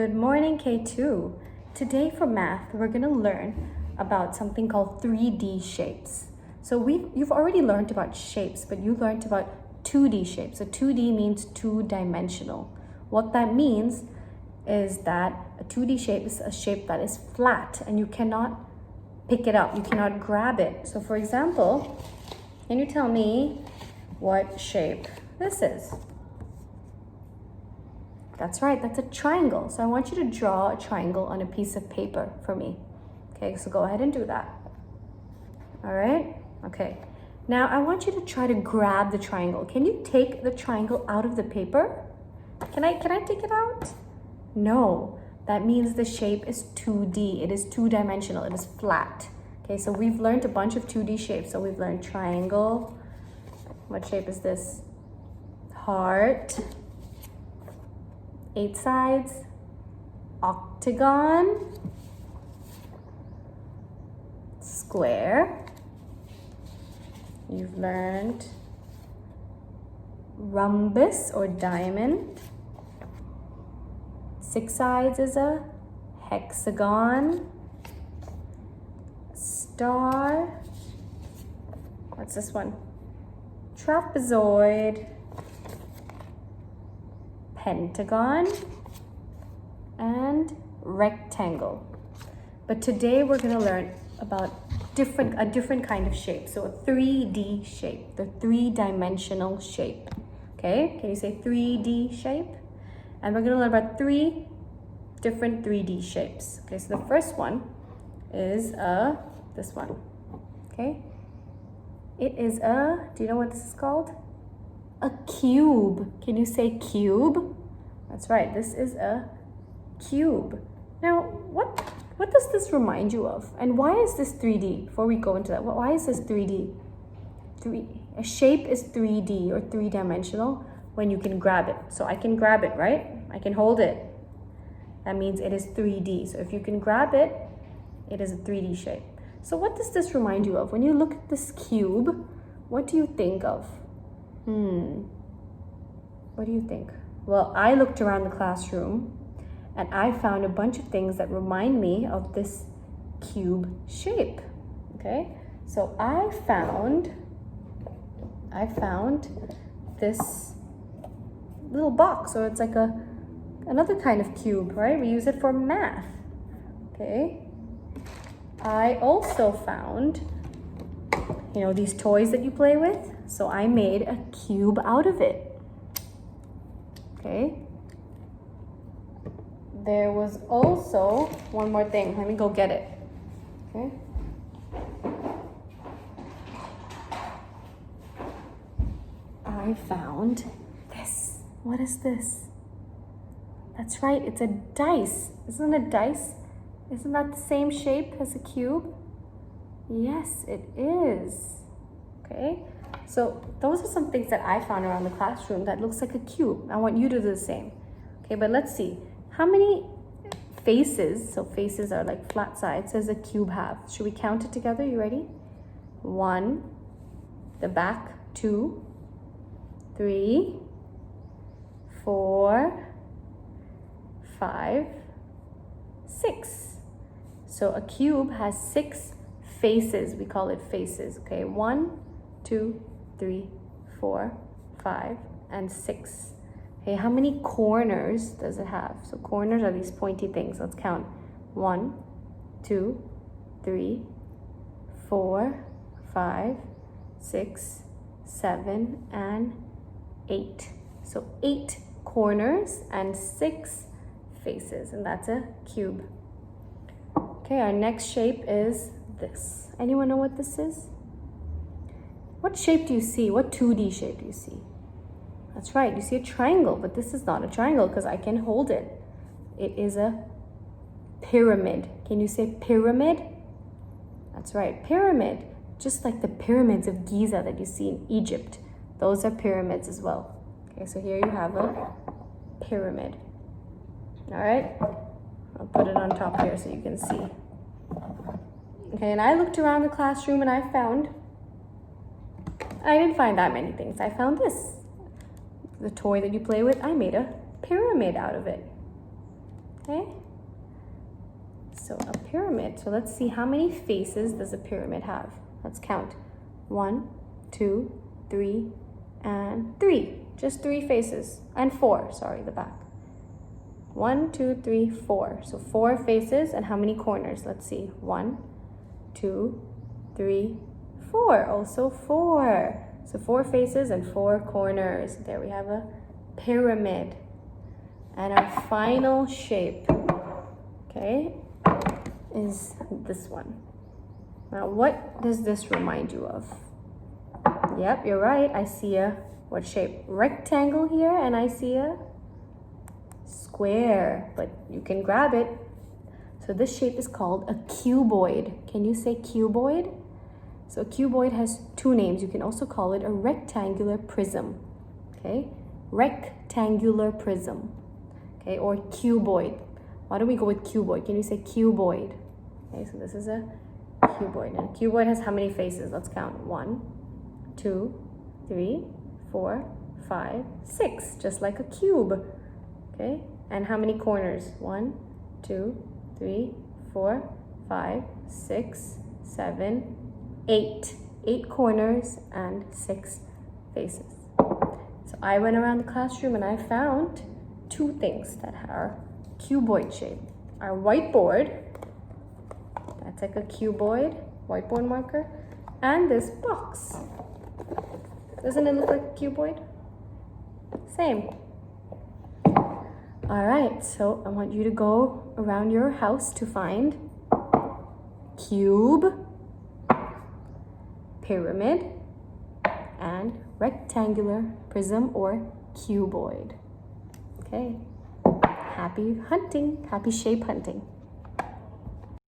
Good morning, K2. Today for math, we're going to learn about something called 3D shapes. So you've already learned about shapes, but you learned about 2D shapes. So 2D means two-dimensional. What that means is that a 2D shape is a shape that is flat and you cannot pick it up, you cannot grab it. So for example, can you tell me what shape this is? That's right, that's a triangle. So I want you to draw a triangle on a piece of paper for me. Okay, so go ahead and do that. All right, okay. Now I want you to try to grab the triangle. Can you take the triangle out of the paper? Can I take it out? No, that means the shape is 2D. It is two-dimensional, it is flat. Okay, so we've learned a bunch of 2D shapes. So we've learned triangle. What shape is this? Heart. 8 sides, octagon, square. You've learned rhombus or diamond. 6 sides is a hexagon, star. What's this one? Trapezoid. Pentagon and rectangle. But today we're going to learn about a different kind of shape. So a 3D shape, the three-dimensional shape. Okay, can you say 3D shape? And we're going to learn about 3 different 3D shapes. Okay, so the first one is this one. Okay, it is do you know what this is called? A cube. Can you say cube? That's right, this is a cube. Now, what does this remind you of? And why is this 3D? Before we go into that, why is this 3D? A shape is 3D or three-dimensional when you can grab it. So I can grab it, right? I can hold it. That means it is 3D. So if you can grab it, it is a 3D shape. So what does this remind you of? When you look at this cube, what do you think of? What do you think? Well, I looked around the classroom and I found a bunch of things that remind me of this cube shape. Okay, so I found this little box, or it's like another kind of cube, right? We use it for math. Okay, I also found these toys that you play with. So I made a cube out of it. Okay. There was also one more thing. Let me go get it. Okay. I found this. What is this? That's right, it's a dice. Isn't it a dice? Isn't that the same shape as a cube? Yes, it is. Okay. So those are some things that I found around the classroom that looks like a cube. I want you to do the same. Okay, but let's see. How many faces, so faces are like flat sides, does a cube have? Should we count it together? You ready? 1, the back, 2, 3, 4, 5, 6. So a cube has 6 faces. We call it faces. Okay, 1, 2, 3, 4, 5, and 6. Okay, how many corners does it have? So corners are these pointy things. Let's count. 1, 2, 3, 4, 5, 6, 7, and 8. So 8 corners and 6 faces, and that's a cube. Okay, our next shape is this. Anyone know what this is? What shape do you see? What 2D shape do you see? That's right, you see a triangle, but this is not a triangle because I can hold it. It is a pyramid. Can you say pyramid? That's right, pyramid. Just like the pyramids of Giza that you see in Egypt. Those are pyramids as well. Okay, so here you have a pyramid. All right, I'll put it on top here so you can see. Okay, and I looked around the classroom and I didn't find that many things. I found this. The toy that you play with, I made a pyramid out of it. Okay? So a pyramid. So let's see, how many faces does a pyramid have? Let's count. 1, 2, 3, and 3. Just 3 faces. And 4, sorry, the back. 1, 2, 3, 4. So 4 faces, and how many corners? Let's see. 1, 2, 3, 4. Also 4. So 4 faces and 4 corners. There we have a pyramid. And our final shape, okay, is this one. Now, what does this remind you of? Yep, you're right. I see a, what shape? Rectangle here, and I see a square, but you can grab it. So this shape is called a cuboid. Can you say cuboid? So a cuboid has 2 names. You can also call it a rectangular prism, okay? Rectangular prism, okay, or cuboid. Why don't we go with cuboid? Can you say cuboid? Okay, so this is a cuboid. And a cuboid has how many faces? Let's count. 1, 2, 3, 4, 5, 6, just like a cube, okay? And how many corners? 1, 2, 3, 4, 5, 6, 7, 8. 8 corners and 6 faces. So I went around the classroom and I found 2 things that are cuboid shape. Our whiteboard, that's like a cuboid, whiteboard marker, and this box. Doesn't it look like a cuboid? Same. All right, so I want you to go around your house to find cube, pyramid, and rectangular prism or cuboid. Okay, happy hunting, happy shape hunting.